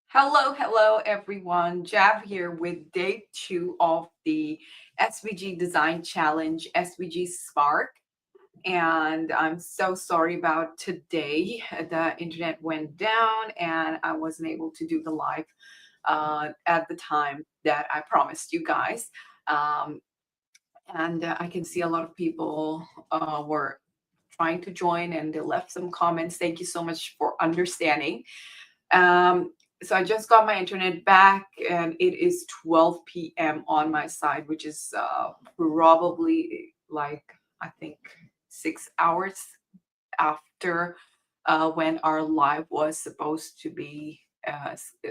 Hello everyone. Jav here with day 2 of the SVG Design Challenge, SVG Spark. And I'm so sorry about today. The internet went down and I wasn't able to do the live at the time that I promised you guys. Um, and I can see a lot of people were trying to join and they left some comments. Thank you so much for understanding. Um, so I just got my internet back and it is 12 p.m. on my side, which is probably like, I think 6 hours after when our live was supposed to be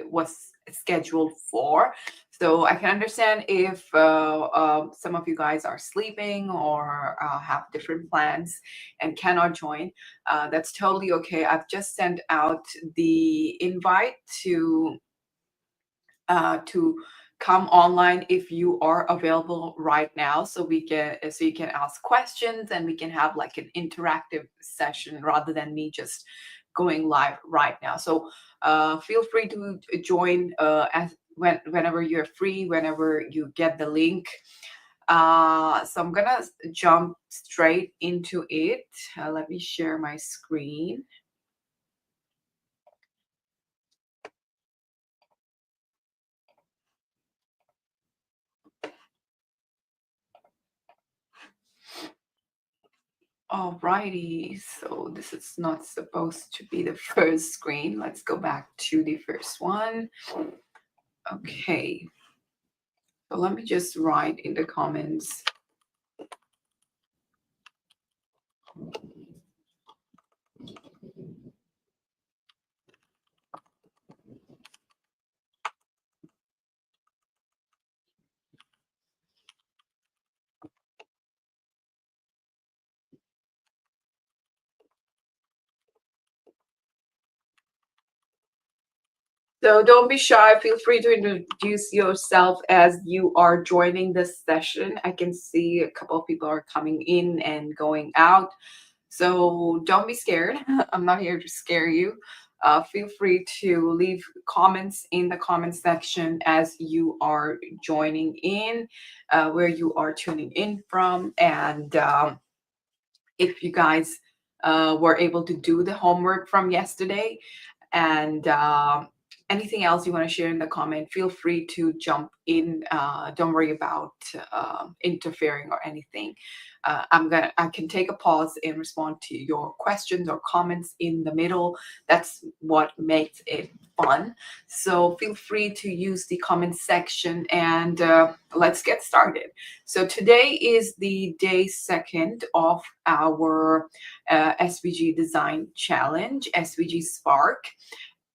was scheduled for. So I can understand if some of you guys are sleeping or have different plans and cannot join. That's totally okay. I've just sent out the invite to come online if you are available right now, so you can ask questions and we can have like an interactive session rather than me just going live right now. So feel free to join whenever you're free, whenever you get the link. So I'm gonna jump straight into it. Let me share my screen. Alrighty, so this is not supposed to be the first screen. Let's go back to the first one. Okay, so let me just write in the comments. So don't be shy. Feel free to introduce yourself as you are joining this session. I can see a couple of people are coming in and going out. So don't be scared. I'm not here to scare you. Feel free to leave comments in the comment section as you are joining in, where you are tuning in from. And if you guys were able to do the homework from yesterday and anything else you want to share in the comment, feel free to jump in. Don't worry about interfering or anything. I can take a pause and respond to your questions or comments in the middle. That's what makes it fun. So feel free to use the comment section and let's get started. So today is the day 2nd of our SVG Design Challenge, SVG Spark.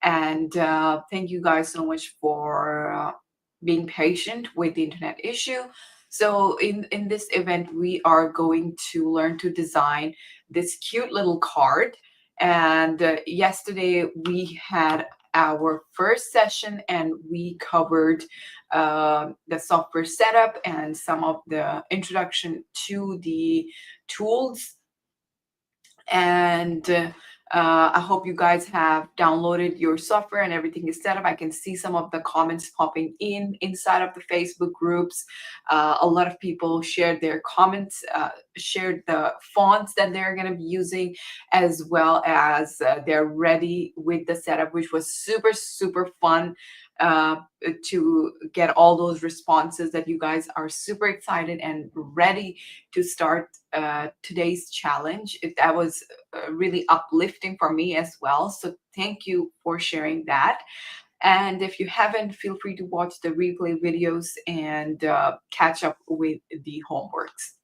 And thank you guys so much for being patient with the internet issue. So in this event, we are going to learn to design this cute little card. And yesterday we had our first session and we covered the software setup and some of the introduction to the tools. And I hope you guys have downloaded your software and everything is set up. I can see some of the comments popping in inside of the Facebook groups. A lot of people shared their comments, shared the fonts that they're going to be using, as well as they're ready with the setup, which was super, super fun uh, to get all those responses that you guys are super excited and ready to start today's challenge. That was really uplifting for me as well. So thank you for sharing that. And if you haven't, feel free to watch the replay videos and catch up with the homeworks.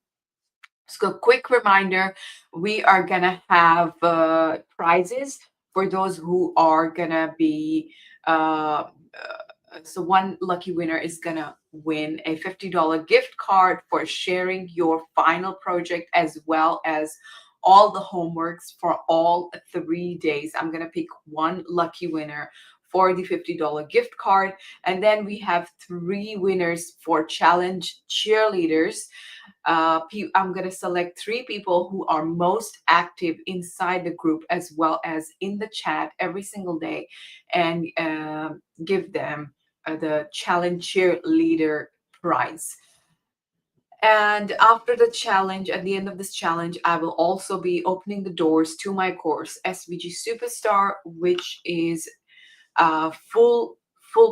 So quick reminder, we are gonna have prizes for those who are gonna be so one lucky winner is gonna win a $50 gift card for sharing your final project, as well as all the homeworks for all 3 days. I'm gonna pick one lucky winner for the $50 gift card. And then we have 3 winners for challenge cheerleaders. I'm going to select 3 people who are most active inside the group as well as in the chat every single day, and give them the challenge cheerleader prize. And after the challenge, at the end of this challenge, I will also be opening the doors to my course, SVG Superstar, which is full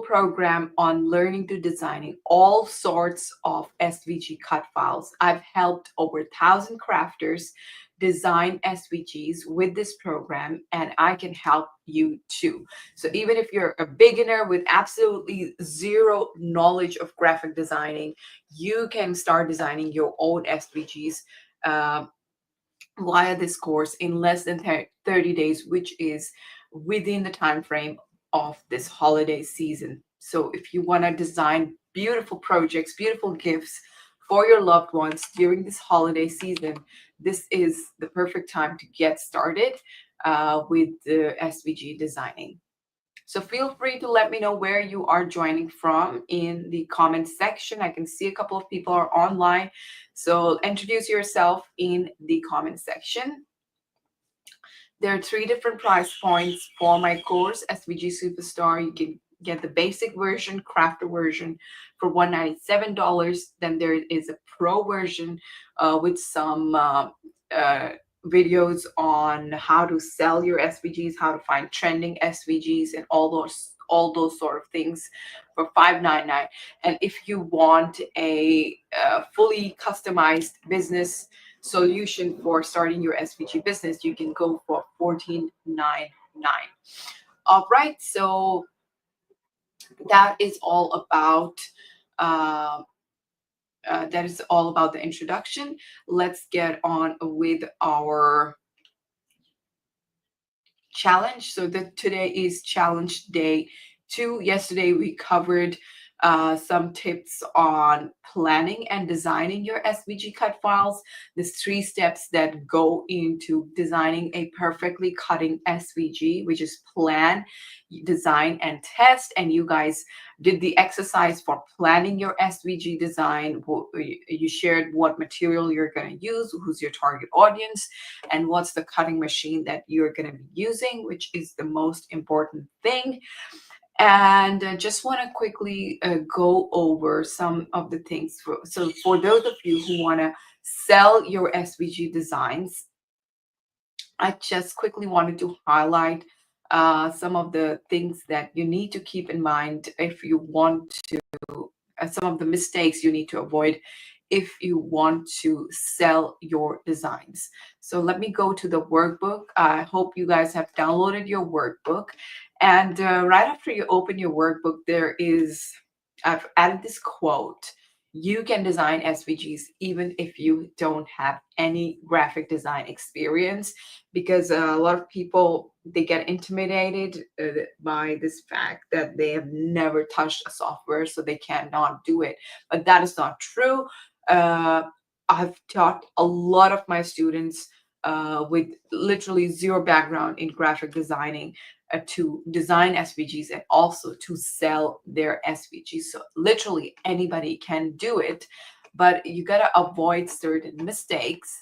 program on learning to designing all sorts of SVG cut files. I've helped over 1,000 crafters design SVGs with this program, and I can help you too. So even if you're a beginner with absolutely zero knowledge of graphic designing, you can start designing your own SVGs via this course in less than 30 days, which is within the time frame of this holiday season. So if you want to design beautiful projects, beautiful gifts for your loved ones during this holiday season, this is the perfect time to get started with the SVG designing. So feel free to let me know where you are joining from in the comment section. I can see a couple of people are online. So introduce yourself in the comment section. There are 3 different price points for my course, SVG Superstar. You can get the basic version, crafter version for $197. Then there is a pro version with some videos on how to sell your SVGs, how to find trending SVGs, and all those sort of things for $599. And if you want a fully customized business solution for starting your SVG business, you can go for $14.99. All right, so that is all about the introduction. Let's get on with our challenge. So today is challenge day 2. Yesterday we covered some tips on planning and designing your SVG cut files. There's 3 steps that go into designing a perfectly cutting SVG, which is plan, design, and test. And you guys did the exercise for planning your SVG design. You shared what material you're going to use, who's your target audience, and what's the cutting machine that you're going to be using, which is the most important thing. And I just want to quickly go over some of the things. So for those of you who want to sell your SVG designs, I just quickly wanted to highlight some of the things that you need to keep in mind if you want to, some of the mistakes you need to avoid if you want to sell your designs. So let me go to the workbook. I hope you guys have downloaded your workbook. And right after you open your workbook, I've added this quote: you can design SVGs even if you don't have any graphic design experience, because a lot of people, they get intimidated by this fact that they have never touched a software, so they cannot do it. But that is not true. I've taught a lot of my students with literally zero background in graphic designing to design SVGs and also to sell their SVGs. So literally anybody can do it, but you got to avoid certain mistakes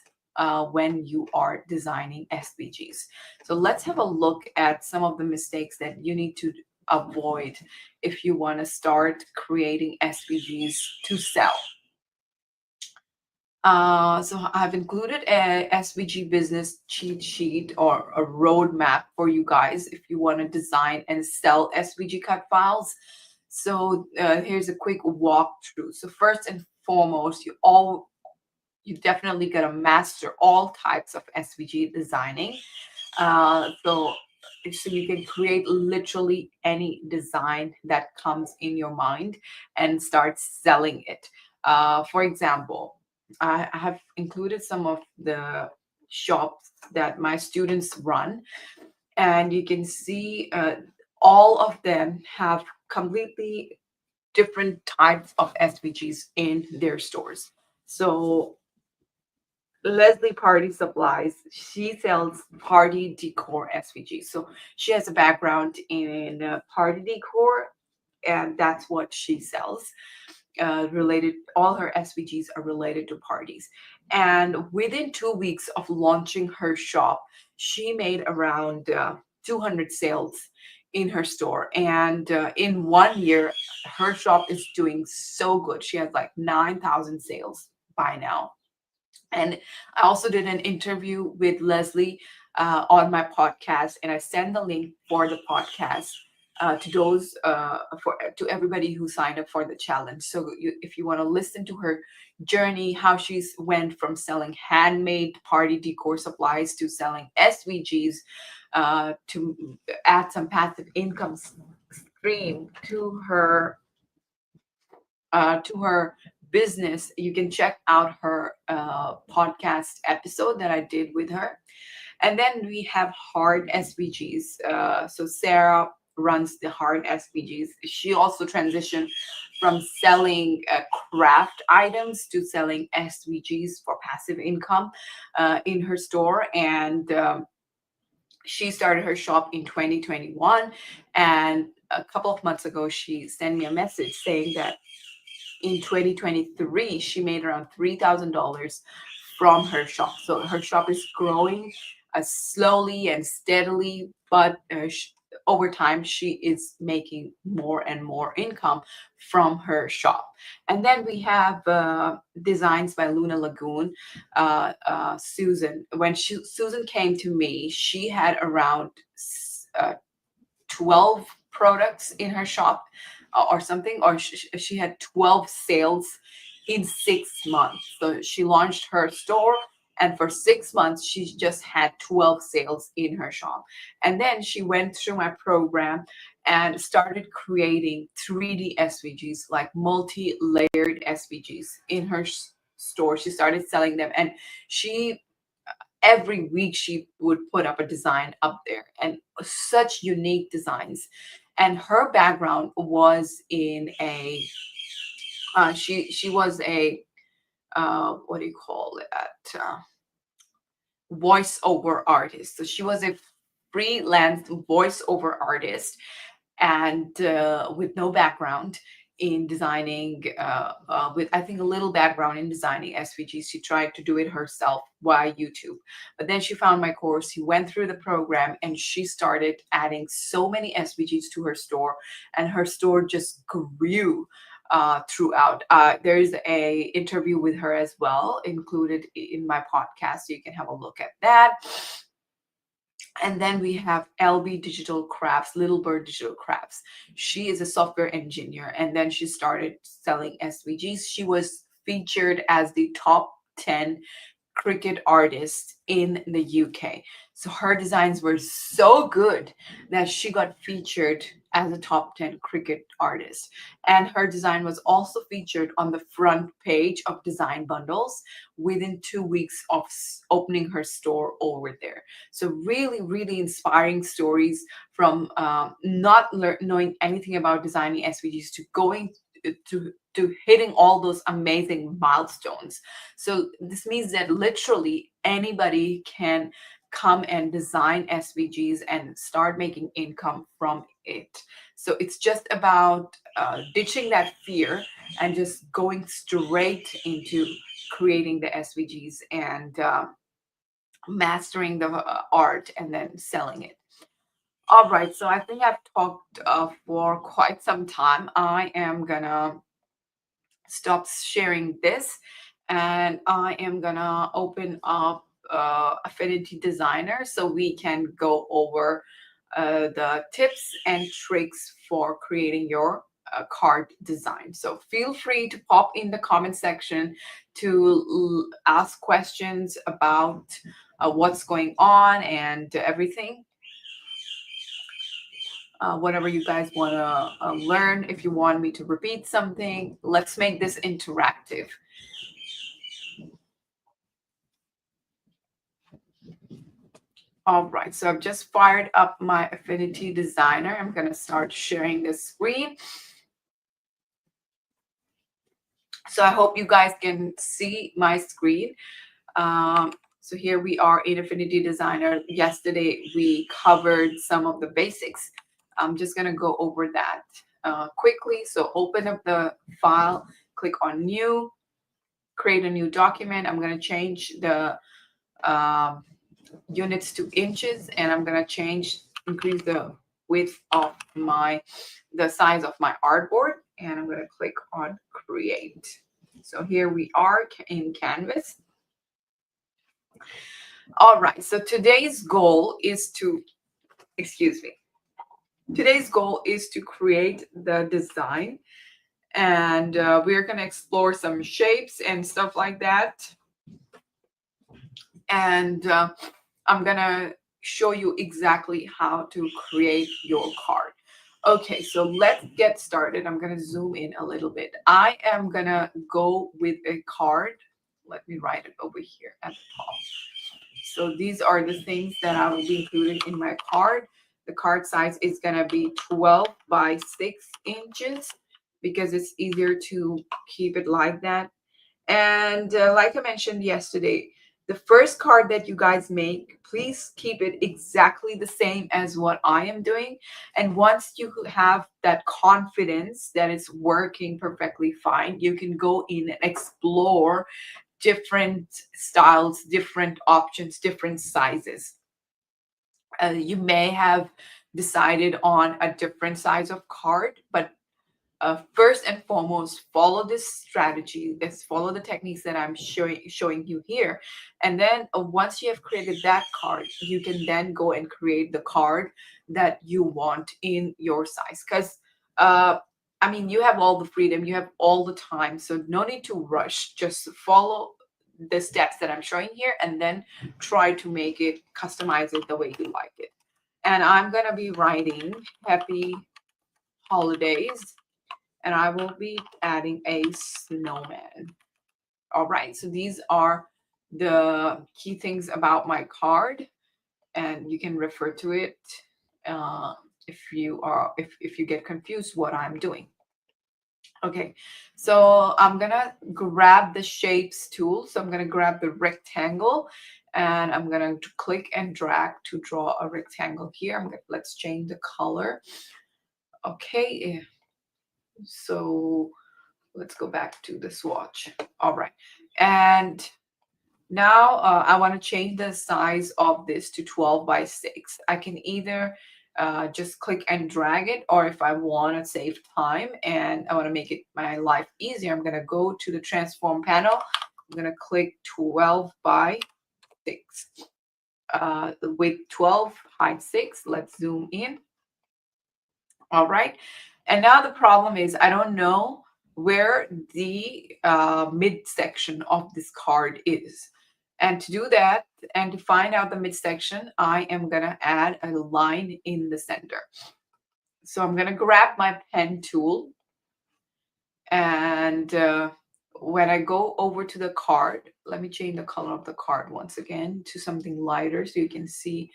when you are designing SVGs. So let's have a look at some of the mistakes that you need to avoid if you want to start creating SVGs to sell. So I've included a SVG business cheat sheet or a roadmap for you guys if you want to design and sell SVG cut files. So here's a quick walkthrough. So first and foremost, you definitely got to master all types of SVG designing. So you can create literally any design that comes in your mind and start selling it. For example, I have included some of the shops that my students run, and you can see all of them have completely different types of SVGs in their stores. So Leslie Party Supplies. She sells party decor SVG. So she has a background in party decor, and that's what she sells. Related, all her SVGs are related to parties. And within 2 weeks of launching her shop, she made around 200 sales in her store. And in 1 year, her shop is doing so good. She has like 9,000 sales by now. And I also did an interview with Leslie on my podcast, and I send the link for the podcast to those for to everybody who signed up for the challenge. So if you want to listen to her journey, how she's went from selling handmade party decor supplies to selling SVGs to add some passive income stream to her business, you can check out her podcast episode that I did with her. And then we have hard SVGs. So Sarah runs the hard SVGs. She also transitioned from selling craft items to selling SVGs for passive income in her store. And she started her shop in 2021. And a couple of months ago, she sent me a message saying that in 2023 she made around $3,000 from her shop. So her shop is growing slowly and steadily, but over time she is making more and more income from her shop. And then we have designs by Luna Lagoon. Susan, when Susan came to me, she had around uh, 12 products in her shop or something, or she had 12 sales in 6 months. So she launched her store, and for 6 months she just had 12 sales in her shop. And then she went through my program and started creating 3D SVGs, like multi-layered SVGs in her store. She started selling them, and she every week she would put up a design up there, and such unique designs. And her background was in a she was a what do you call it, voiceover artist. So she was a freelance voiceover artist, and with no background in designing, with I think a little background in designing SVGs. She tried to do it herself via YouTube, but then she found my course. She went through the program, and she started adding so many SVGs to her store, and her store just grew throughout. There's a interview with her as well included in my podcast, so you can have a look at that. And then we have LB Digital Crafts, Little Bird Digital Crafts. She is a software engineer, and then she started selling SVGs. She was featured as the top 10 cricket artist in the UK. So her designs were so good that she got featured as a top 10 cricket artist. And her design was also featured on the front page of Design Bundles within 2 weeks of opening her store over there. So really, really inspiring stories from not knowing anything about designing SVGs to going to hitting all those amazing milestones. So this means that literally anybody can come and design SVGs and start making income from it. So it's just about ditching that fear and just going straight into creating the SVGs and mastering the art and then selling it. All right, so I think I've talked for quite some time. I am gonna stop sharing this, and I am gonna open up Affinity Designer so we can go over the tips and tricks for creating your card design. So feel free to pop in the comment section to ask questions about what's going on and everything. Whatever you guys want to learn. If you want me to repeat something, let's make this interactive. All right, so I've just fired up my Affinity Designer. I'm going to start sharing this screen. So I hope you guys can see my screen. So here we are in Affinity Designer. Yesterday we covered some of the basics. I'm just going to go over that quickly. So open up the file, click on new, create a new document. I'm going to change the units to inches, and I'm going to increase the width of the size of my artboard, and I'm going to click on create. So here we are in Canvas. All right, so today's goal is to create the design, and we're going to explore some shapes and stuff like that. And I'm going to show you exactly how to create your card. Okay, so let's get started. I'm going to zoom in a little bit. I am going to go with a card. Let me write it over here at the top. So these are the things that I will be including in my card. The card size is going to be 12 by 6 inches because it's easier to keep it like that. And like I mentioned yesterday, the first card that you guys make, please keep it exactly the same as what I am doing. And once you have that confidence that it's working perfectly fine, you can go in and explore different styles, different options, different sizes. You may have decided on a different size of card, but first and foremost, follow this strategy. Let's follow the techniques that I'm showing you here. And then once you have created that card, you can then go and create the card that you want in your size. Because, I mean, you have all the freedom, you have all the time. So no need to rush. Just follow the steps that I'm showing here and then try to make it, customize it the way you like it. And I'm going to be writing happy holidays, and I will be adding a snowman. All right, so these are the key things about my card, and you can refer to it if you get confused what I'm doing. Okay, so I'm gonna grab the shapes tool. So I'm gonna grab the rectangle, and I'm gonna click and drag to draw a rectangle here. Let's change the color. Okay, so let's go back to the swatch. All right. And now I want to change the size of this to 12 by 6. I can either just click and drag it, or if I want to save time and I want to make it my life easier, I'm going to go to the transform panel. I'm going to click 12 by 6. With 12, height 6. Let's zoom in. All right. And now the problem is I don't know where the midsection of this card is. And to do that and to find out the midsection, I am going to add a line in the center. So I'm going to grab my pen tool. And when I go over to the card, let me change the color of the card once again to something lighter so you can see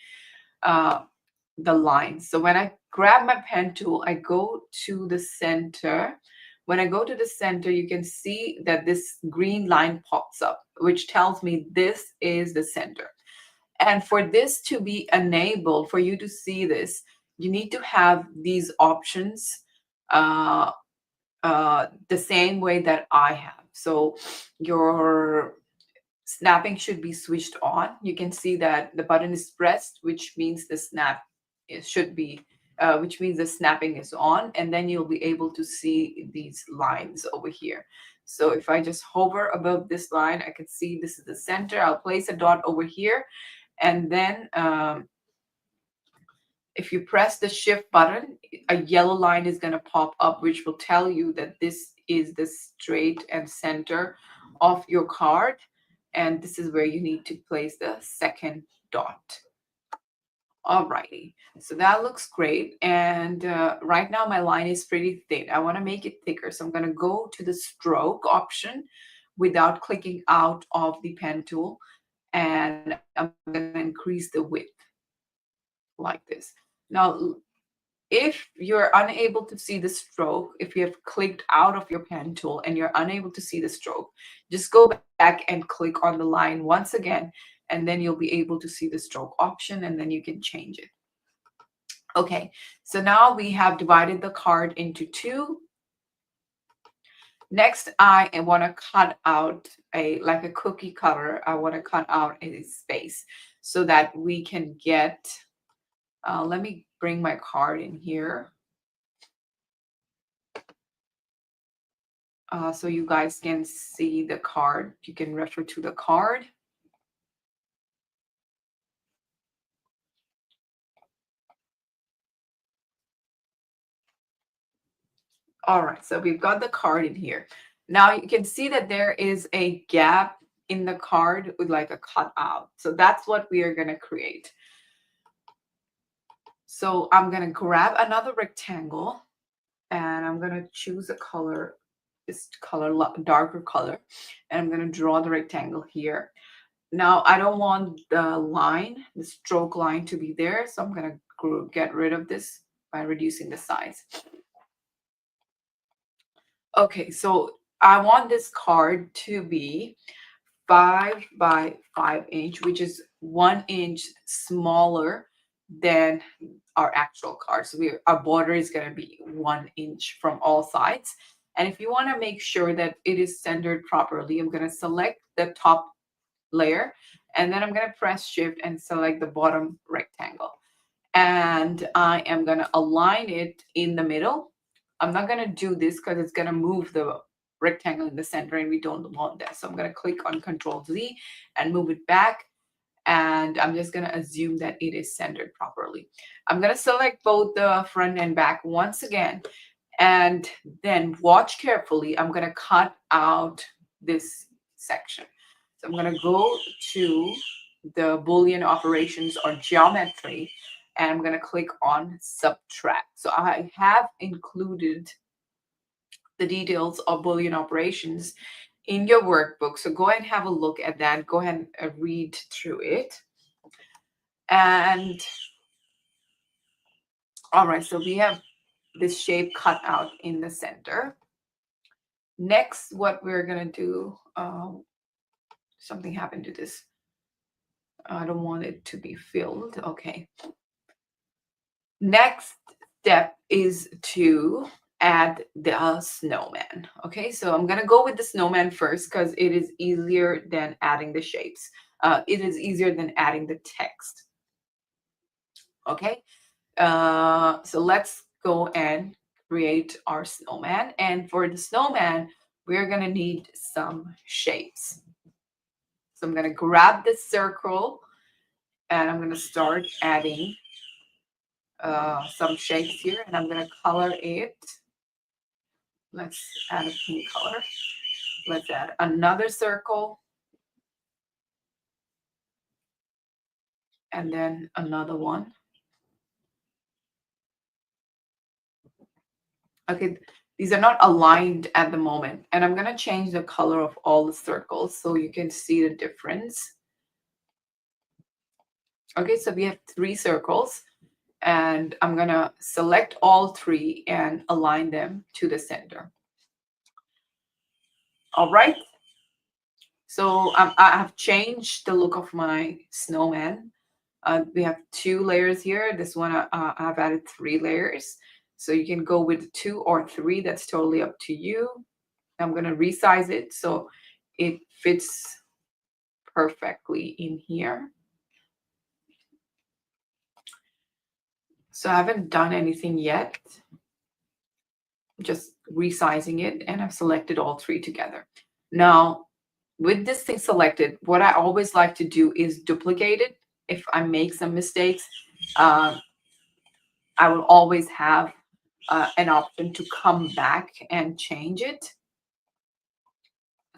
the lines. So when I grab my pen tool, I go to the center. When I go to the center, you can see that this green line pops up, which tells me this is the center. And for this to be enabled, for you to see this, you need to have these options the same way that I have. So your snapping should be switched on. You can see that the button is pressed, which means the which means the snapping is on, and then you'll be able to see these lines over here. So if I just hover above this line, I can see this is the center. I'll place a dot over here, and then if you press the shift button, a yellow line is going to pop up, which will tell you that this is the straight and center of your card. And this is where you need to place the second dot. Alrighty, so that looks great. And right now my line is pretty thin. I want to make it thicker. So I'm going to go to the stroke option without clicking out of the pen tool. And I'm going to increase the width like this. Now, If you're unable to see the stroke, if you have clicked out of your pen tool and you're unable to see the stroke, just go back and click on the line once again, and then you'll be able to see the stroke option, and then you can change it. Okay, so now we have divided the card into two. Next, I want to cut out like a cookie cutter. I want to cut out a space so that we can get, let me bring my card in here. So you guys can see the card. You can refer to the card. All right, so we've got the card in here. Now you can see that there is a gap in the card with like a cutout. So that's what we are going to create. So I'm going to grab another rectangle and I'm going to choose a color, this color, darker color, and I'm going to draw the rectangle here. Now I don't want the line, the stroke line to be there, so I'm going to get rid of this by reducing the size. Okay, so I want this card to be 5 by 5 inch, which is 1 inch smaller than our actual card. So our border is going to be 1 inch from all sides. And if you want to make sure that it is centered properly, I'm going to select the top layer, and then I'm going to press shift and select the bottom rectangle. And I am going to align it in the middle. I'm not going to do this because it's going to move the rectangle in the center and we don't want that. So I'm going to click on Control Z and move it back. And I'm just going to assume that it is centered properly. I'm going to select both the front and back once again. And then watch carefully. I'm going to cut out this section. So I'm going to go to the Boolean operations or geometry, and I'm going to click on subtract. So I have included the details of Boolean operations in your workbook. So go ahead and have a look at that. Go ahead and read through it. And all right, so we have this shape cut out in the center. Next, what we're going to do, something happened to this. I don't want it to be filled. Okay. Next step is to add the snowman. Okay, so I'm going to go with the snowman first because it is easier than adding the shapes. It is easier than adding the text. Okay, so let's go and create our snowman. And for the snowman, we're going to need some shapes. So I'm going to grab this circle and I'm going to start adding some shapes here, and I'm going to color it. Let's add a pink color. Let's add another circle. And then another one. Okay, these are not aligned at the moment. And I'm going to change the color of all the circles so you can see the difference. Okay, so we have 3 circles. And I'm going to select all 3 and align them to the center. All right. So I have changed the look of my snowman. We have 2 layers here. This one, I've added 3 layers. So you can go with 2 or 3. That's totally up to you. I'm going to resize it so it fits perfectly in here. So I haven't done anything yet. I'm just resizing it, and I've selected all 3 together. Now, with this thing selected, what I always like to do is duplicate it. If I make some mistakes, I will always have an option to come back and change it.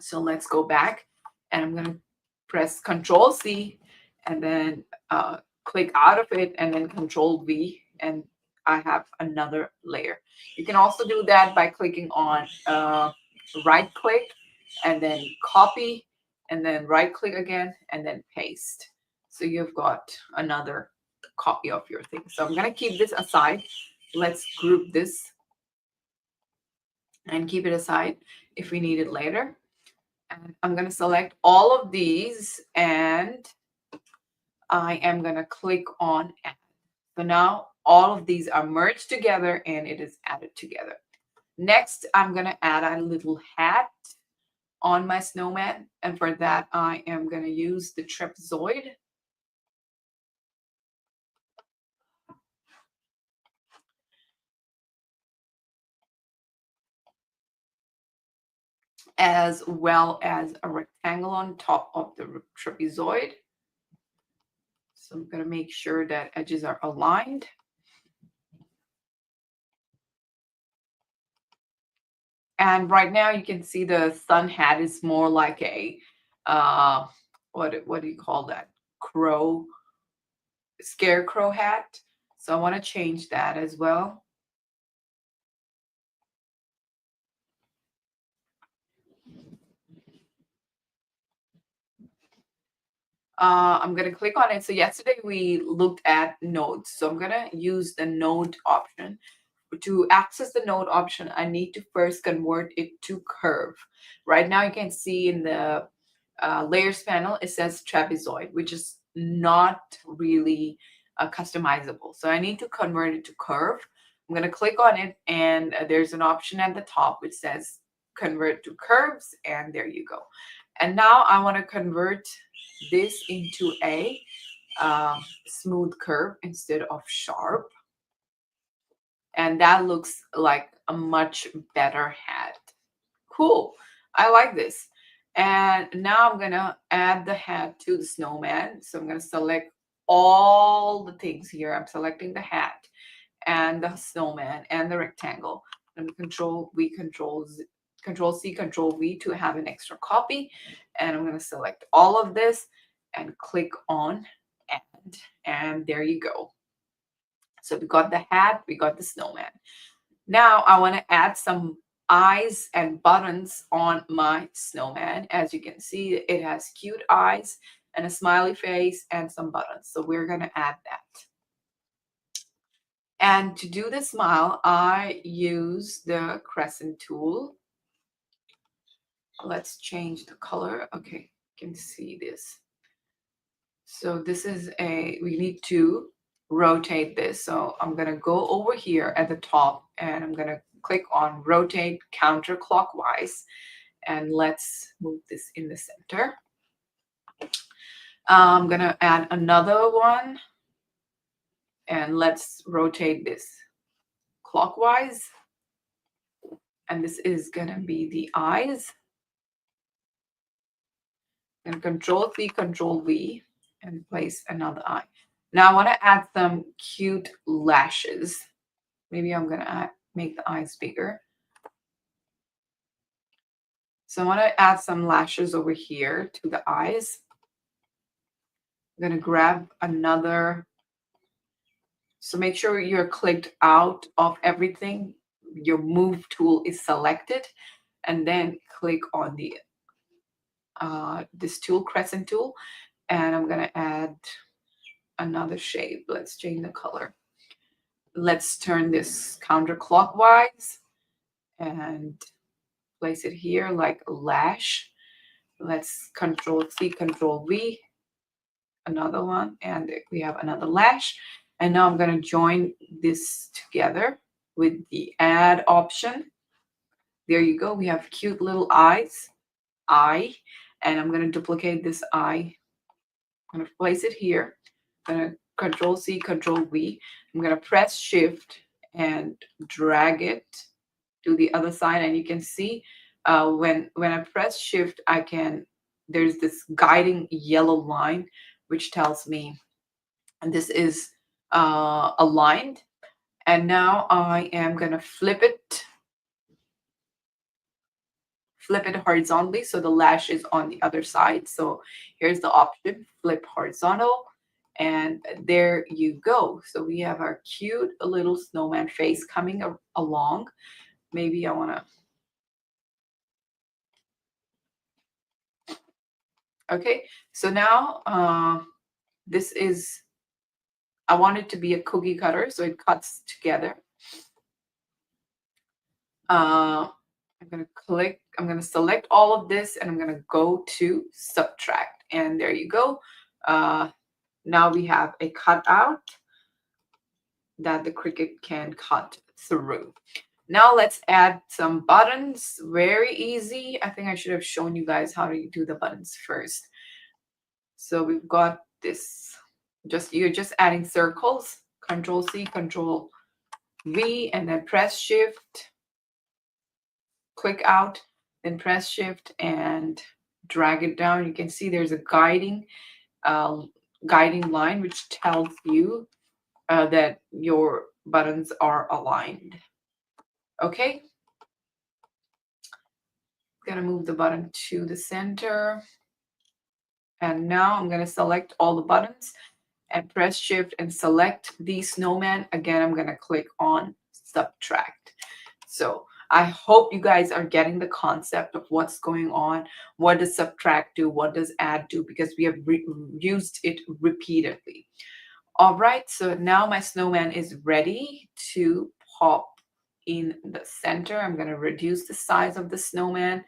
So let's go back, and I'm going to press Control C and then click out of it and then Control V, and I have another layer. You can also do that by clicking on right click and then copy, and then right click again and then paste. So you've got another copy of your thing. So I'm going to keep this aside. Let's group this and keep it aside if we need it later. And I'm going to select all of these and I am going to click on add. So now all of these are merged together and it is added together. Next, I'm going to add a little hat on my snowman. And for that, I am going to use the trapezoid. As well as a rectangle on top of the trapezoid. So I'm going to make sure that edges are aligned. And right now you can see the sun hat is more like a, what do you call that? Scarecrow hat. So I want to change that as well. I'm going to click on it. So yesterday we looked at nodes. So I'm going to use the node option. To access the node option, I need to first convert it to curve. Right now you can see in the layers panel, it says trapezoid, which is not really customizable. So I need to convert it to curve. I'm going to click on it and there's an option at the top which says convert to curves, and there you go. And now I want to convert this into a smooth curve instead of sharp. And that looks like a much better hat. Cool. I like this. And now I'm going to add the hat to the snowman. So I'm going to select all the things here. I'm selecting the hat and the snowman and the rectangle. And Control C, Control V to have an extra copy. And I'm going to select all of this and click on add. And there you go. So we got the hat, we got the snowman. Now I want to add some eyes and buttons on my snowman. As you can see, it has cute eyes and a smiley face and some buttons. So we're going to add that. And to do the smile, I use the crescent tool. Let's change the color. Okay, you can see this. So this is we need to rotate this. So I'm going to go over here at the top and I'm going to click on rotate counterclockwise, and let's move this in the center. I'm going to add another one and let's rotate this clockwise. And this is going to be the eyes. And Control C, Control V, and place another eye. Now I want to add some cute lashes. Maybe I'm going to make the eyes bigger. So I want to add some lashes over here to the eyes. I'm going to grab another. So make sure you're clicked out of everything. Your move tool is selected, and then click on the this tool, crescent tool, and I'm going to add another shape. Let's change the color. Let's turn this counterclockwise and place it here like a lash. Let's Control C, Control V, another one, and we have another lash. And now I'm going to join this together with the add option. There you go. We have cute little eyes, and I'm going to duplicate this eye. I'm going to place it here. I'm going to Control C, Control V. I'm going to press Shift and drag it to the other side, and you can see when I press Shift, there's this guiding yellow line which tells me this is aligned. And now I am going to flip it horizontally so the lash is on the other side. So here's the option, flip horizontal, and there you go. So we have our cute little snowman face coming along. Maybe I want to. Okay, so now this is, I want it to be a cookie cutter, so it cuts together. I'm going to select all of this and I'm going to go to subtract. And there you go. Now we have a cutout that the Cricut can cut through. Now let's add some buttons. Very easy. I think I should have shown you guys how to do the buttons first. So we've got this, you're just adding circles, Control C, Control V, and then press Shift, click out, then press Shift and drag it down. You can see there's a guiding line which tells you that your buttons are aligned. Okay. Gonna move the button to the center. And now I'm gonna select all the buttons and press Shift and select the snowman. Again, I'm gonna click on subtract. So I hope you guys are getting the concept of what's going on. What does subtract do? What does add do? Because we have used it repeatedly. All right, so now my snowman is ready to pop in the center. I'm going to reduce the size of the snowman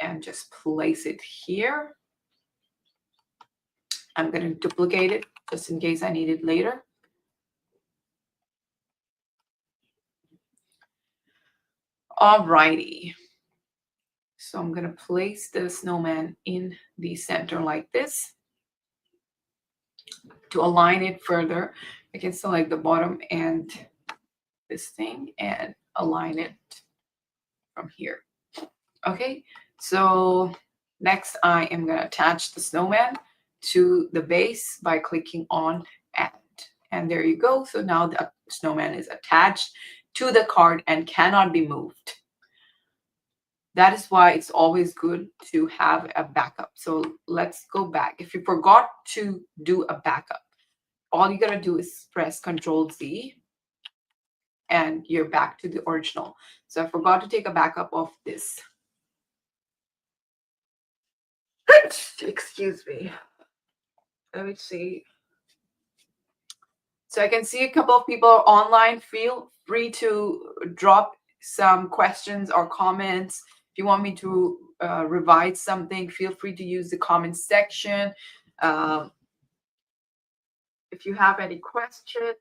and just place it here. I'm going to duplicate it just in case I need it later. All righty. So I'm going to place the snowman in the center like this. To align it further, I can select the bottom and this thing and align it from here. Okay, so next I am going to attach the snowman to the base by clicking on Add. And there you go. So now the snowman is attached to the card and cannot be moved. That is why it's always good to have a backup. So let's go back. If you forgot to do a backup, all you gotta do is press Control Z and you're back to the original. So I forgot to take a backup of this. Excuse me. Let me see. So I can see a couple of people are online. Feel free to drop some questions or comments. If you want me to revise something, feel free to use the comment section. If you have any questions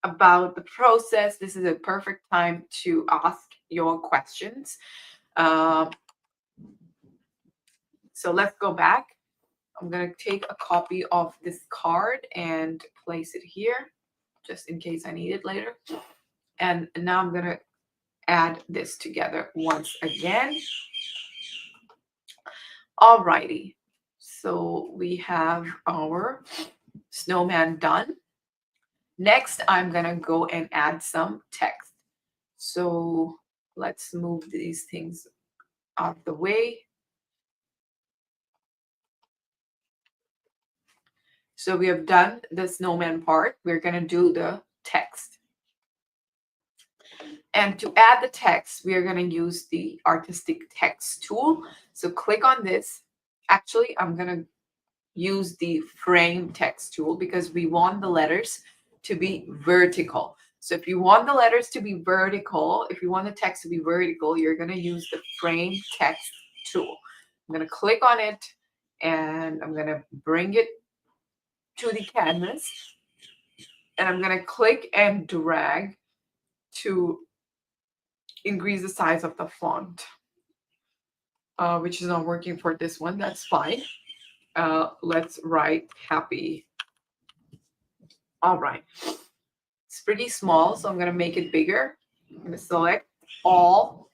about the process, this is a perfect time to ask your questions. So let's go back. I'm going to take a copy of this card and place it here just in case I need it later. And now I'm going to add this together once again. Alrighty. So we have our snowman done. Next, I'm going to go and add some text. So let's move these things out of the way. So we have done the snowman part. We're going to do the text. And to add the text, we are going to use the artistic text tool. So click on this. Actually, I'm going to use the frame text tool because we want the letters to be vertical. So if you want the letters to be vertical, if you want the text to be vertical, you're going to use the frame text tool. I'm going to click on it and I'm going to bring it to the canvas. And I'm going to click and drag to increase the size of the font, which is not working for this one. That's fine. Let's write happy. All right. It's pretty small, so I'm going to make it bigger. I'm going to select all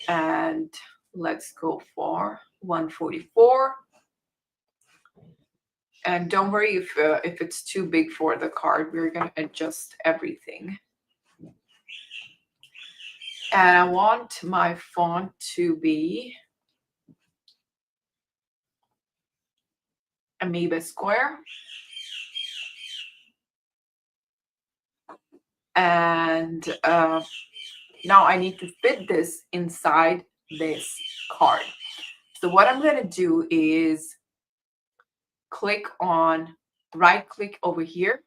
and let's go for 144. And don't worry if it's too big for the card. We're going to adjust everything. And I want my font to be Amoeba Square. And now I need to fit this inside this card. So what I'm going to do is click on, right click over here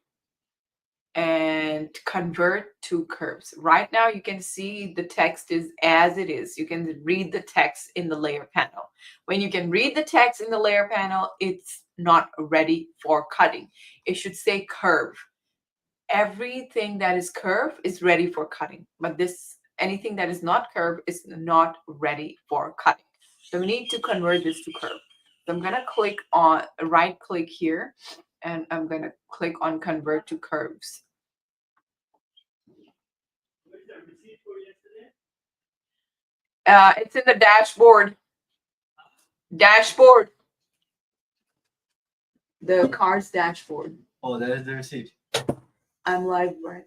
and convert to curves. Right now you can see the text is as it is. You can read the text in the layer panel. When you can read the text in the layer panel, it's not ready for cutting. It should say curve. Everything that is curve is ready for cutting, but anything that is not curve is not ready for cutting. So we need to convert this to curve. So I'm gonna click on right click here, and I'm gonna click on convert to curves. It's in the dashboard. Dashboard. The car's dashboard. Oh, that is the receipt. I'm live right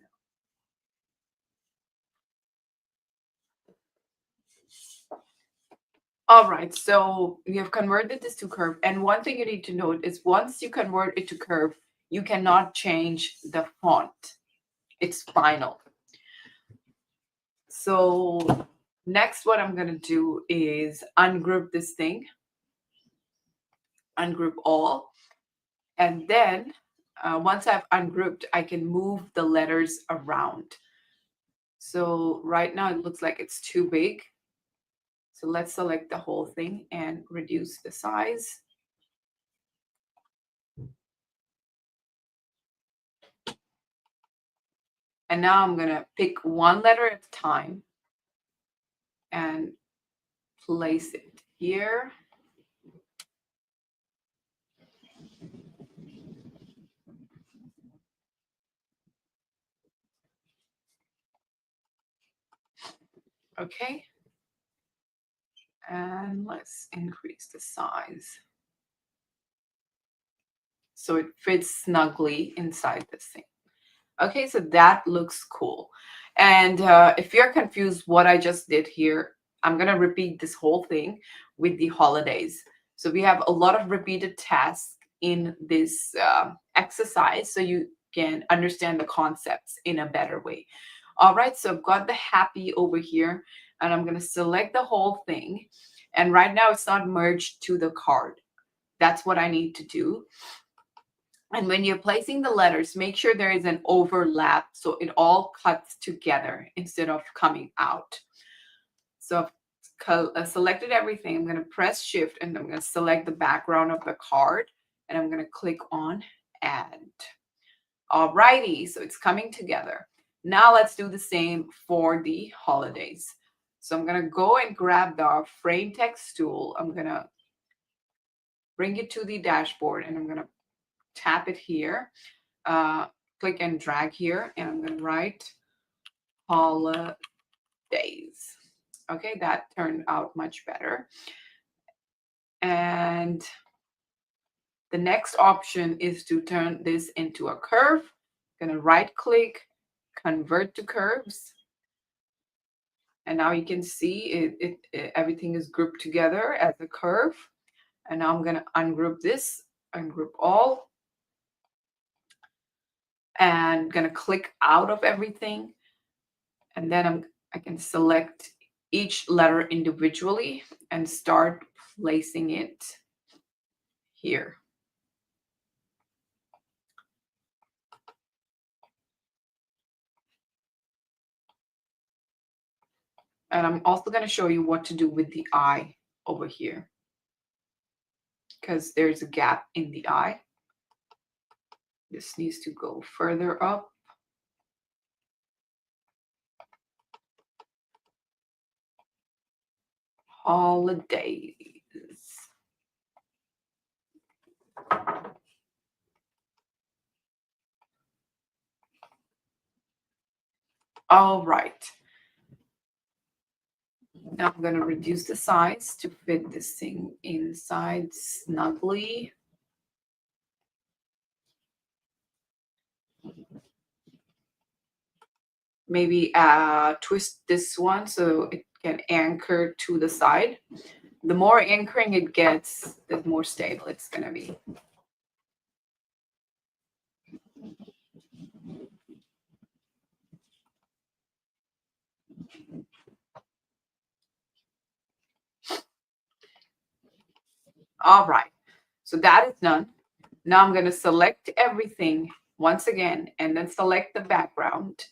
now. All right, so we have converted this to curve. And one thing you need to note is once you convert it to curve, you cannot change the font. It's final. So next, what I'm going to do is ungroup this thing, ungroup all. And then once I've ungrouped, I can move the letters around. So right now it looks like it's too big. So let's select the whole thing and reduce the size. And now I'm going to pick one letter at a time and place it here. Okay. And let's increase the size so it fits snugly inside this thing. Okay, so that looks cool. And if you're confused what I just did here, I'm going to repeat this whole thing with the holidays. So we have a lot of repeated tasks in this exercise so you can understand the concepts in a better way. All right, so I've got the happy over here, and I'm going to select the whole thing. And right now it's not merged to the card. That's what I need to do. And when you're placing the letters, make sure there is an overlap so it all cuts together instead of coming out. So I've selected everything. I'm going to press shift and I'm going to select the background of the card and I'm going to click on add. Alrighty, so it's coming together. Now let's do the same for the holidays. So I'm going to go and grab the frame text tool. I'm going to bring it to the dashboard and I'm going to tap it here, click and drag here, and I'm going to write holidays. Okay, that turned out much better. And the next option is to turn this into a curve. I'm going to right click, convert to curves. And now you can see everything is grouped together as a curve. And now I'm going to ungroup this, ungroup all. And going to click out of everything. And then I can select each letter individually and start placing it here. And I'm also going to show you what to do with the eye over here, because there's a gap in the eye. This needs to go further up. Holidays. All right. Now I'm going to reduce the size to fit this thing inside snugly. Maybe twist this one so it can anchor to the side. The more anchoring it gets, the more stable it's going to be. All right, so that is done. Now I'm going to select everything once again, and then select the background.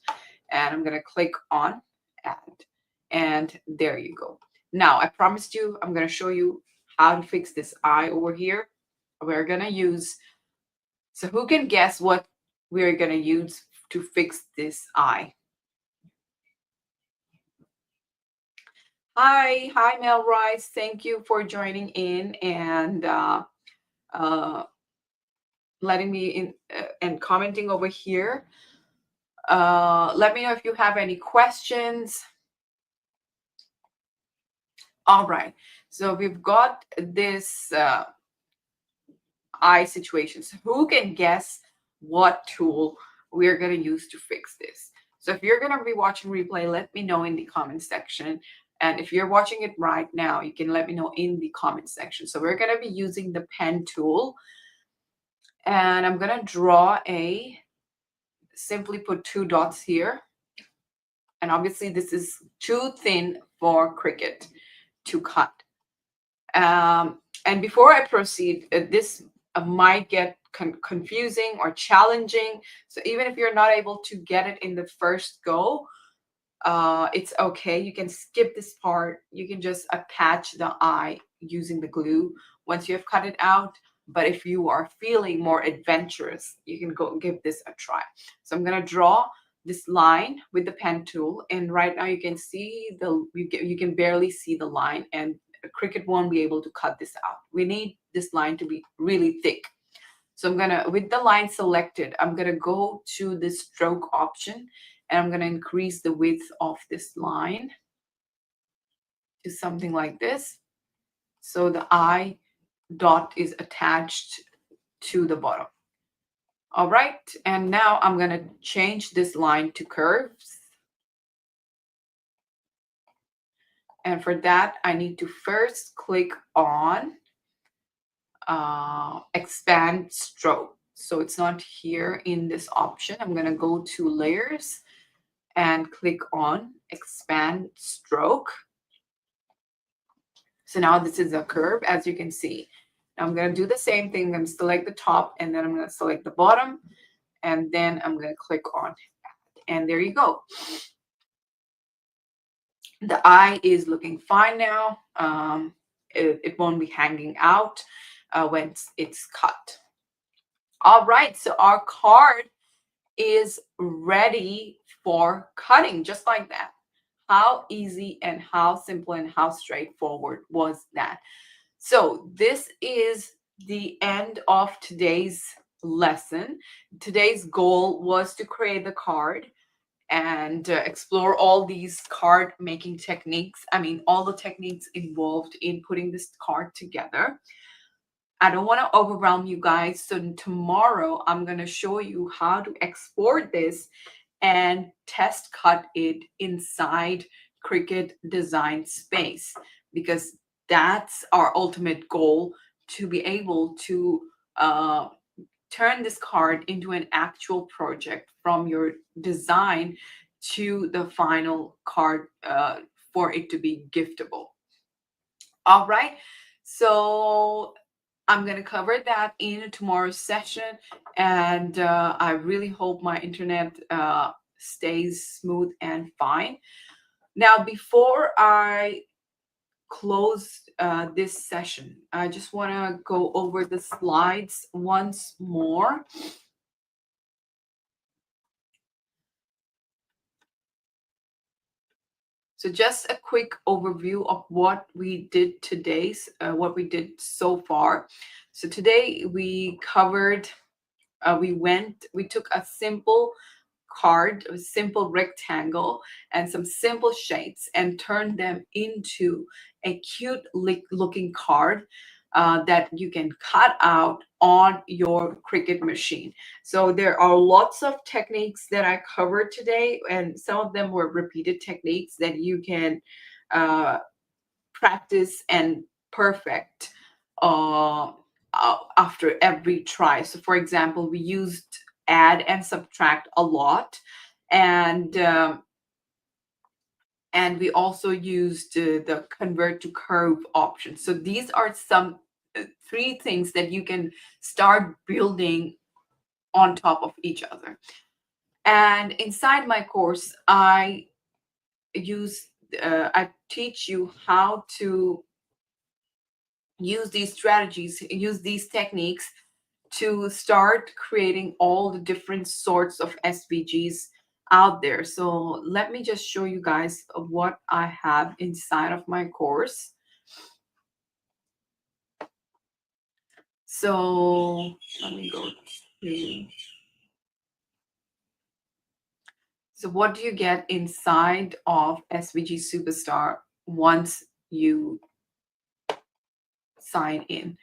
And I'm going to click on add. And there you go. Now, I promised you, I'm going to show you how to fix this eye over here. We're going to use, so who can guess what we're going to use to fix this eye? Hi, Mel Rice. Thank you for joining in and letting me in and commenting over here. Let me know if you have any questions. All right, so we've got this eye situation. So who can guess what tool we're going to use to fix this? So if you're going to be watching replay, let me know in the comment section. And if you're watching it right now, you can let me know in the comment section. So we're going to be using the pen tool. And I'm going to draw simply put 2 dots here. And obviously this is too thin for Cricut to cut. And before I proceed, this might get confusing or challenging. So even if you're not able to get it in the first go, it's okay. You can skip this part. You can just attach the eye using the glue once you have cut it out. But if you are feeling more adventurous, you can go give this a try. So I'm going to draw this line with the pen tool. And right now you can see you can barely see the line, and Cricut won't be able to cut this out. We need this line to be really thick. So I'm gonna, with the line selected, I'm gonna go to the stroke option, and I'm gonna increase the width of this line to something like this. So the eye dot is attached to the bottom. All right, and now I'm gonna change this line to curves. And for that, I need to first click on expand stroke. So it's not here in this option. I'm going to go to layers and click on expand stroke. So now this is a curve, as you can see. Now I'm going to do the same thing. I'm going to select the top, and then I'm going to select the bottom, and then I'm going to click on add. And there you go. The eye is looking fine now. It won't be hanging out when it's cut. All right, so our card is ready for cutting, just like that. How easy and how simple and how straightforward was that? So this is the end of today's lesson. Today's goal was to create the card and explore all these card making techniques. I mean, all the techniques involved in putting this card together. I don't want to overwhelm you guys. So tomorrow I'm going to show you how to export this and test cut it inside Cricut Design Space, because that's our ultimate goal, to be able to turn this card into an actual project from your design to the final card for it to be giftable. All right. So I'm going to cover that in tomorrow's session, and I really hope my internet stays smooth and fine. Now, before I close this session, I just want to go over the slides once more. So just a quick overview of what we did today, what we did so far. So today we covered, we took a simple card, a simple rectangle, and some simple shapes, and turned them into a cute looking card that you can cut out on your Cricut machine. So there are lots of techniques that I covered today, and some of them were repeated techniques that you can practice and perfect after every try. So for example, we used add and subtract a lot, and we also used the convert to curve option. So these are some 3 things that you can start building on top of each other. And inside my course, use I teach you how to use these strategies, use these techniques to start creating all the different sorts of SVGs out there. So let me just show you guys what I have inside of my course. So let me go to, so what do you get inside of SVG Superstar once you sign in,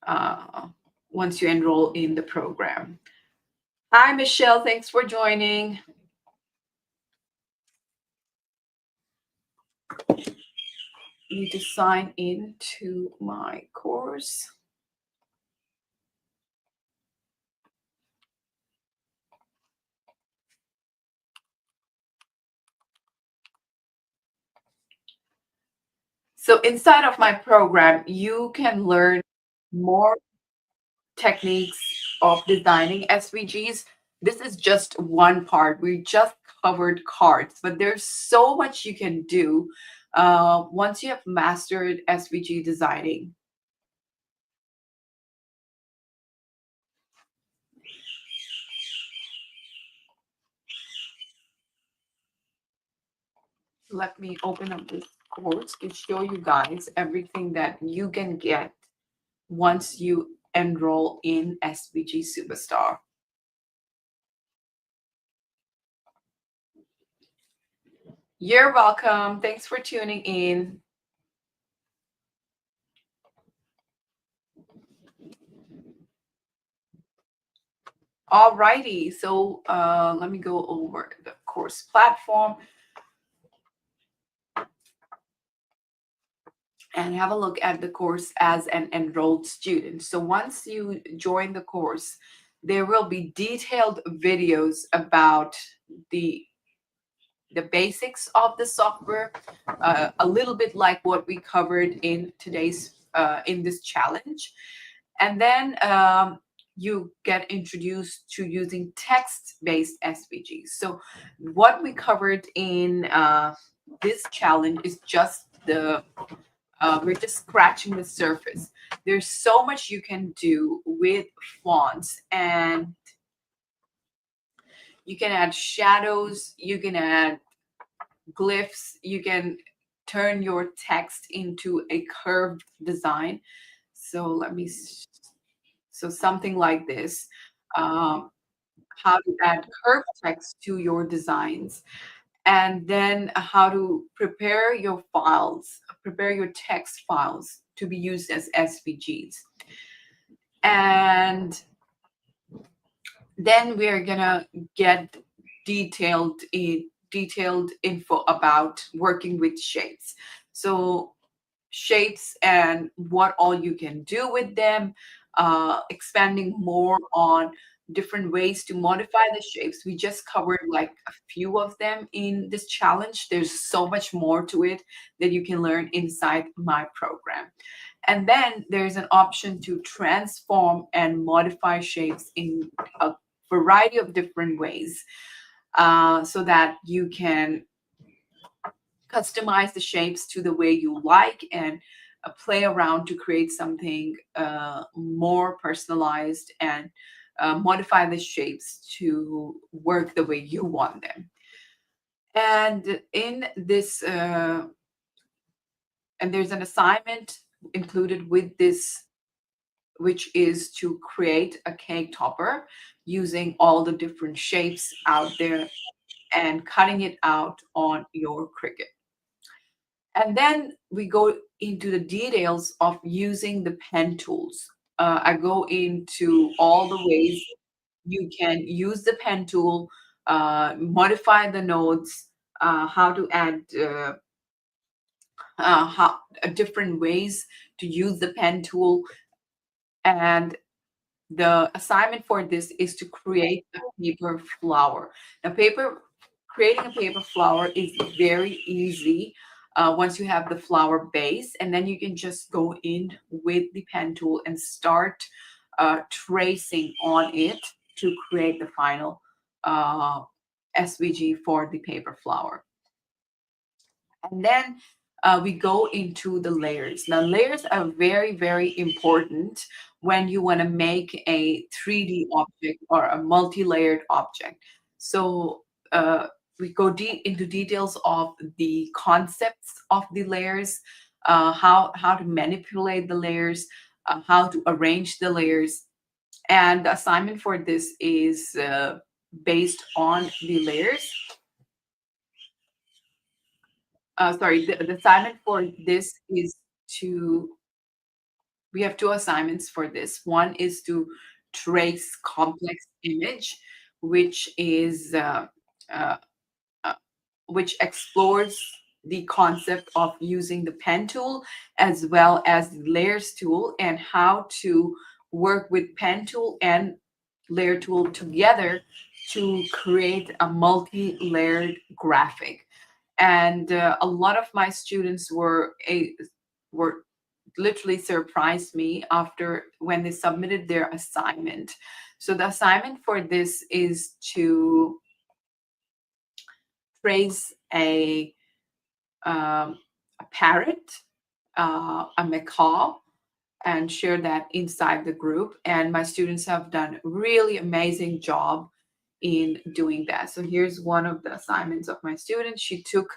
uh, once you enroll in the program? Hi, Michelle. Thanks for joining. Need to sign in to my course. So inside of my program, you can learn more techniques of designing SVGs. This is just one part. We just covered cards, but there's so much you can do once you have mastered SVG designing. Let me open up this course to show you guys everything that you can get once you enroll in SVG Superstar. You're welcome. Thanks for tuning in. Alrighty, so let me go over the course platform and have a look at the course as an enrolled student. So once you join the course, there will be detailed videos about the basics of the software, a little bit like what we covered in today's in this challenge. And then you get introduced to using text-based SVGs. So what we covered in this challenge is just we're just scratching the surface. There's so much you can do with fonts, and you can add shadows, you can add glyphs, you can turn your text into a curved design. So so something like this. Um, how to add curved text to your designs, and then how to prepare your files, prepare your text files to be used as SVGs. And then we're gonna get detailed info about working with shapes. So shapes and what all you can do with them, expanding more on different ways to modify the shapes. We just covered like a few of them in this challenge. There's so much more to it that you can learn inside my program. And then there's an option to transform and modify shapes in a variety of different ways, so that you can customize the shapes to the way you like, and play around to create something more personalized, and modify the shapes to work the way you want them. And in this, and there's an assignment included with this, which is to create a cake topper using all the different shapes out there and cutting it out on your Cricut. And then we go into the details of using the pen tools. I go into all the ways you can use the pen tool, modify the nodes, how to add different ways to use the pen tool. And the assignment for this is to create a paper flower. Now, creating a paper flower is very easy once you have the flower base, and then you can just go in with the pen tool and start tracing on it. to create the final uh, SVG for the paper flower. And then we go into the layers. Now, layers are very, very important when you want to make a 3D object or a multi-layered object. So we go deep into details of the concepts of the layers, how to manipulate the layers, how to arrange the layers. And the assignment for this is based on the layers. Sorry, the assignment for this is to, we have two assignments for this. One is to trace complex image, which is uh, uh, which explores the concept of using the pen tool as well as the layers tool, and how to work with pen tool and layer tool together to create a multi-layered graphic. And a lot of my students were literally surprised me after when they submitted their assignment. So the assignment for this is to trace a parrot, a macaw, and share that inside the group. And my students have done really amazing job in doing that. So here's one of the assignments of my students. She took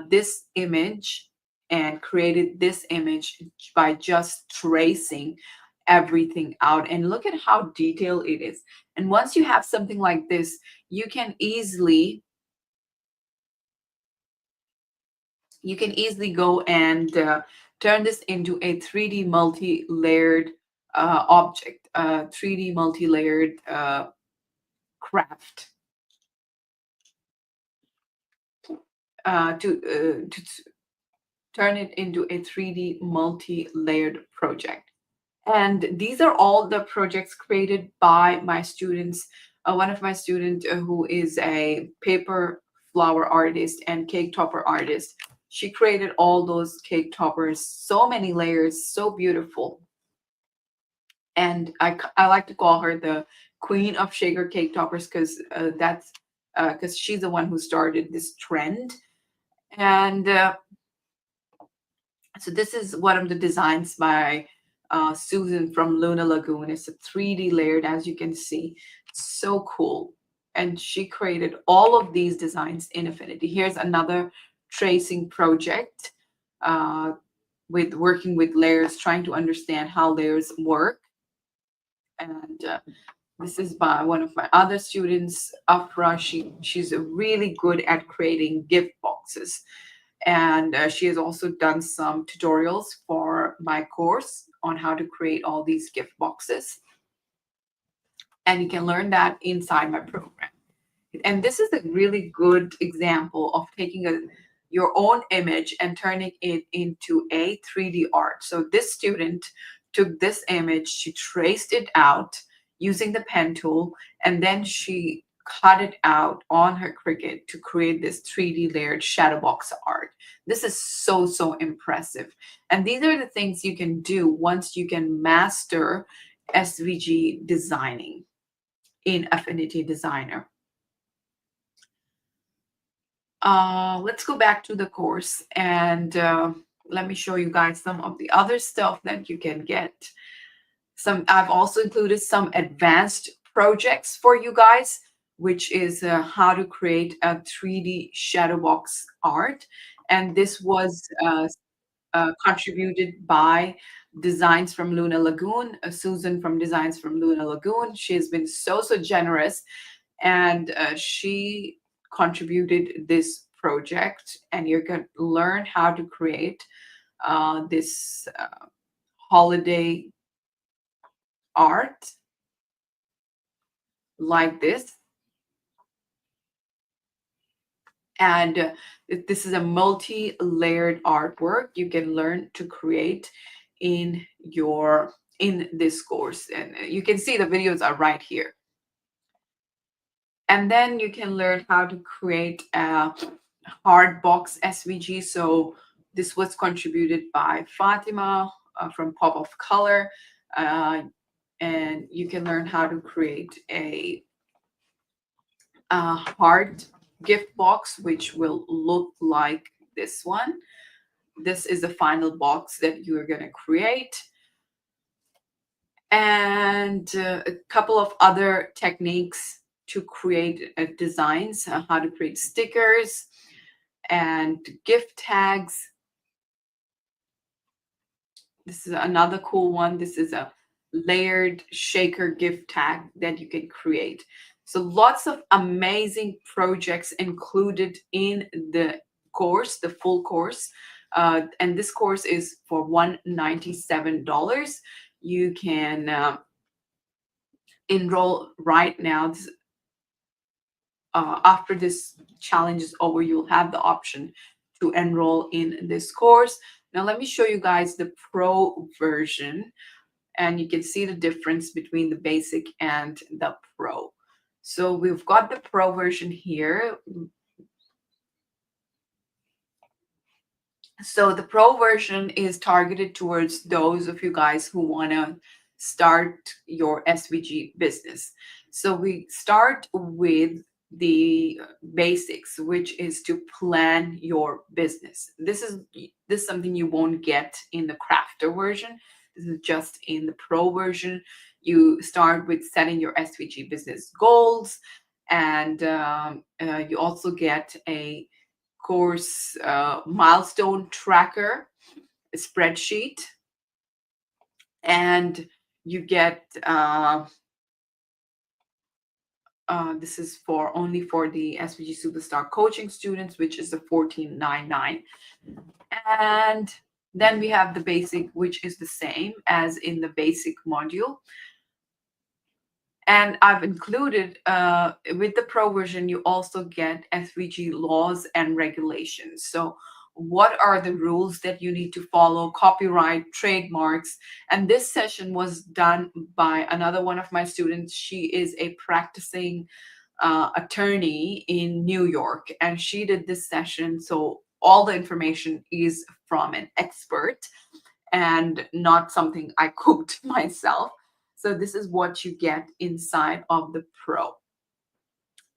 this image and created this image by just tracing everything out. And look at how detailed it is. And once you have something like this, you can easily go and turn this into a 3D multi-layered object, 3D multi-layered craft to turn it into a 3D multi-layered project. And these are all the projects created by my students. One of my students who is a paper flower artist and cake topper artist, she created all those cake toppers, so many layers, so beautiful. And I like to call her the queen of shaker cake toppers, because that's because she's the one who started this trend. And so this is one of the designs by Susan from Luna Lagoon. It's a 3D layered, as you can see. So cool. And she created all of these designs in Affinity. Here's another tracing project with working with layers, trying to understand how layers work. And this is by one of my other students, Afra. She's really good at creating gift boxes. And she has also done some tutorials for my course on how to create all these gift boxes. And you can learn that inside my program. And this is a really good example of taking your own image and turning it into a 3D art. So this student took this image, she traced it out using the pen tool, and then she cut it out on her Cricut to create this 3D layered shadow box art. This is so, so impressive. And these are the things you can do once you can master SVG designing in Affinity Designer. Let's go back to the course, and let me show you guys some of the other stuff that you can get. I've also included some advanced projects for you guys, which is how to create a 3D shadow box art. And this was contributed by Designs from Luna Lagoon, Susan from Designs from Luna Lagoon. She has been so, so generous, and she contributed this project, and you're going to learn how to create this holiday art like this. And this is a multi-layered artwork you can learn to create in this course. And you can see the videos are right here. And then you can learn how to create a hard box SVG. So this was contributed by Fatima from Pop of Color. and you can learn how to create a heart gift box, which will look like this one. This is the final box that you are going to create. And a couple of other techniques to create designs, how to create stickers and gift tags. This is another cool one. This is a layered shaker gift tag that you can create. So lots of amazing projects included in the course, the full course. And this course is for $197. You can enroll right now. After this challenge is over, you'll have the option to enroll in this course. Now let me show you guys the pro version, and you can see the difference between the basic and the pro. So we've got the pro version here. So the pro version is targeted towards those of you guys who want to start your SVG business. So we start with the basics, which is to plan your business. This is something you won't get in the crafter version. This is just in the pro version. You start with setting your SVG business goals, and you also get a course milestone tracker, a spreadsheet, and you get this is for only for the SVG Superstar coaching students, which is the $14.99. And then we have the basic, which is the same as in the basic module. And I've included with the pro version, you also get SVG laws and regulations. So what are the rules that you need to follow, copyright, trademarks. And this session was done by another one of my students. She is a practicing attorney in New York, and she did this session. So all the information is from an expert and not something I cooked myself. So this is what you get inside of the pro.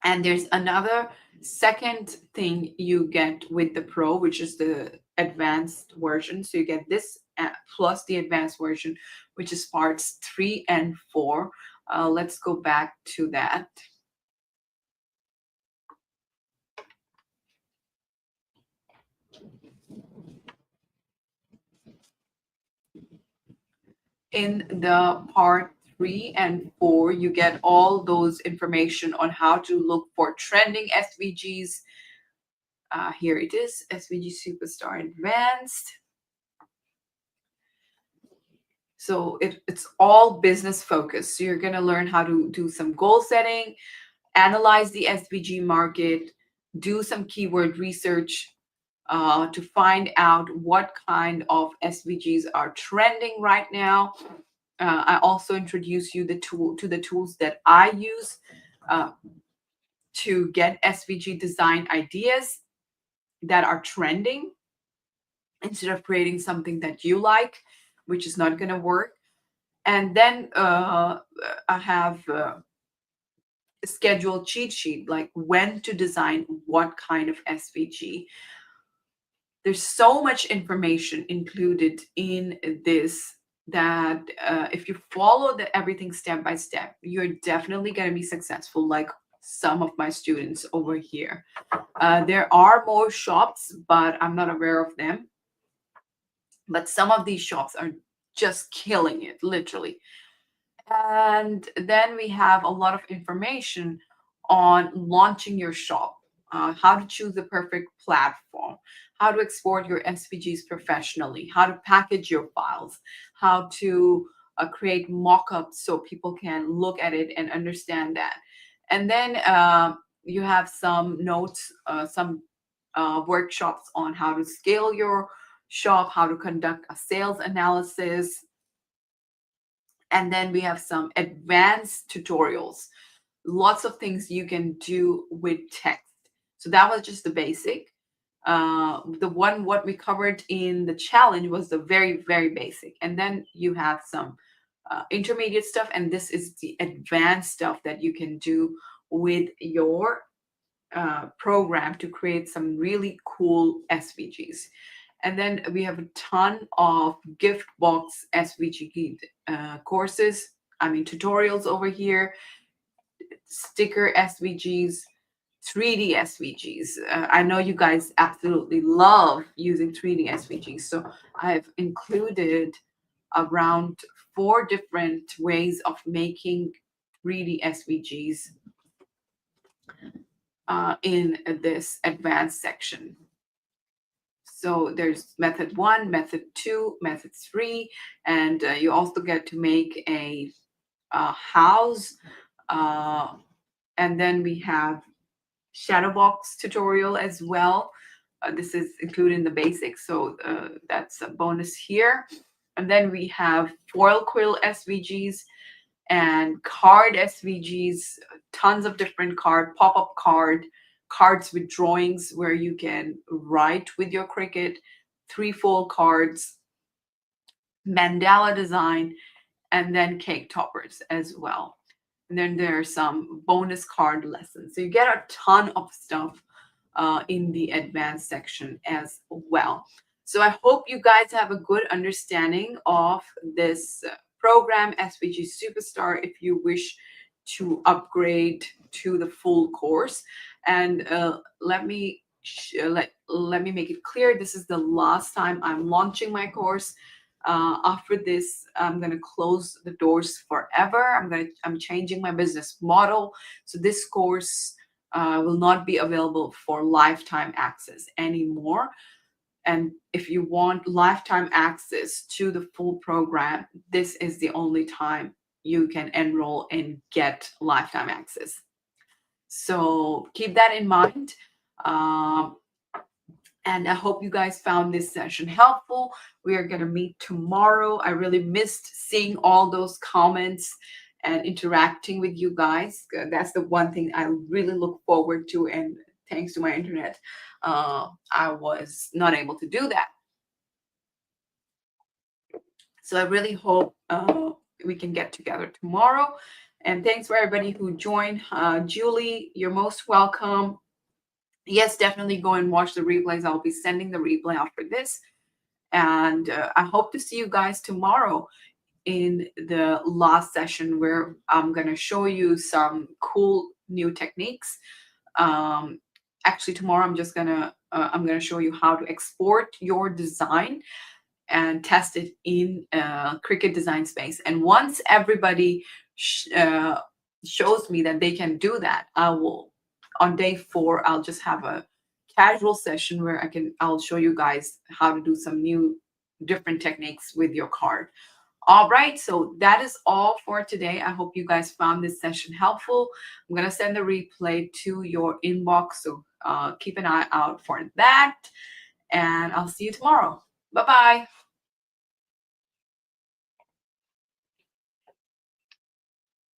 And there's another second thing you get with the pro, which is the advanced version. So you get this plus the advanced version, which is parts 3 and 4. Let's go back to that. In the part 3 and 4, you get all those information on how to look for trending SVGs. Here it is, SVG Superstar Advanced. So it's all business focused. So you're going to learn how to do some goal setting, analyze the SVG market, do some keyword research to find out what kind of SVGs are trending right now. I also introduce you to the tools that I use to get SVG design ideas that are trending instead of creating something that you like, which is not going to work. And then I have a scheduled cheat sheet, like when to design what kind of SVG. There's so much information included in this that if you follow everything step by step, you're definitely going to be successful, like some of my students over here. There are more shops, but I'm not aware of them. But some of these shops are just killing it, literally. And then we have a lot of information on launching your shop, how to choose the perfect platform, how to export your SVGs professionally, how to package your files, how to create mock-ups so people can look at it and understand that. And then you have some notes, some workshops on how to scale your shop, how to conduct a sales analysis. And then we have some advanced tutorials, lots of things you can do with text. So that was just the basic. What we covered in the challenge was the very, very basic. And then you have some intermediate stuff, and this is the advanced stuff that you can do with your program to create some really cool SVGs. And then we have a ton of gift box SVG courses, I mean tutorials over here, sticker SVGs, 3D SVGs. I know you guys absolutely love using 3D SVGs, so I've included around 4 different ways of making 3D SVGs in this advanced section. So there's method 1, method 2, method 3, and you also get to make a house. And then we have shadow box tutorial as well. This is included in the basics, so that's a bonus here. And then we have foil quill SVGs and card SVGs, tons of different pop-up cards with drawings where you can write with your Cricut, 3-fold cards, mandala design, and then cake toppers as well. And then there are some bonus card lessons. So you get a ton of stuff in the advanced section as well. So I hope you guys have a good understanding of this program, SVG Superstar, if you wish to upgrade to the full course. And let me make it clear, this is the last time I'm launching my course. After this, I'm going to close the doors forever. I'm changing my business model. So this course will not be available for lifetime access anymore. And if you want lifetime access to the full program, this is the only time you can enroll and get lifetime access. So keep that in mind. And I hope you guys found this session helpful. We are going to meet tomorrow. I really missed seeing all those comments and interacting with you guys. That's the one thing I really look forward to. And thanks to my internet, I was not able to do that. So I really hope we can get together tomorrow. And thanks for everybody who joined. Julie, you're most welcome. Yes, definitely go and watch the replays. I'll be sending the replay after this. And I hope to see you guys tomorrow in the last session where I'm going to show you some cool new techniques. Actually, tomorrow I'm going to show you how to export your design and test it in Cricut Design Space. And once everybody shows me that they can do that, I will. On day 4, I'll just have a casual session where I'll show you guys how to do some new different techniques with your card. All right, so that is all for today. I hope you guys found this session helpful. I'm going to send the replay to your inbox, so keep an eye out for that. And I'll see you tomorrow. Bye-bye.